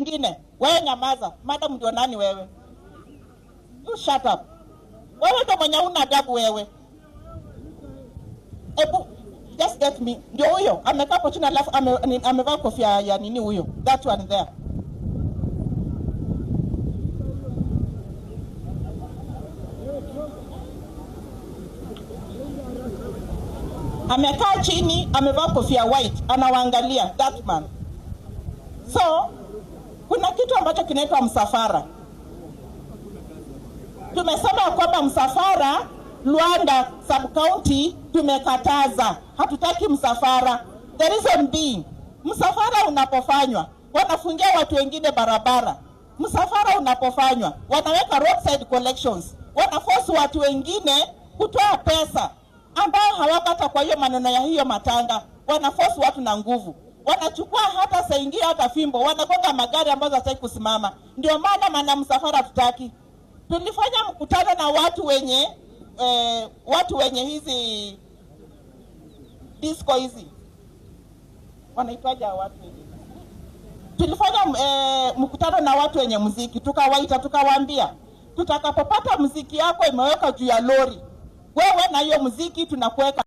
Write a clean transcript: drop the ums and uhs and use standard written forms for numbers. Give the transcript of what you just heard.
ingine, wewe nyamaza. Madam ndio nani wewe? You shut up. Wewe ndo mwenye una adabu wewe. Ebu, just get me. Ndio huyo, amekaa hapo chini alafu amevaa kofia ya nini huyo? That one there. Amekaa chini, amevaa kofia white, anawaangalia that man. So, kuna kitu ambacho kinaitwa msafara. Tumesema kwamba msafara Luanda sub-county tumekataza. Hatutaki msafara. The reason being, msafara unapofanywa, wanafungia watu wengine barabara. Msafara unapofanywa, wanaweka roadside collections. Wanaforce watu wengine kutoa pesa ambao hawapata kwa hiyo maneno ya hiyo matanga. Wanaforce watu na nguvu. Wanachukua hata saingia hata fimbo. Wanagonga magari ambazo hataki kusimama. Ndio maana msafara tutaki. Tulifanya mkutano na watu wenye hizi disco hizi. Wanaitwaje watu hizi? Tulifanya mkutano na watu wenye muziki. Tukawaita, tukawaambia, tutakapopata muziki yako imeweka juu ya lori, wewe na hiyo muziki tunakuweka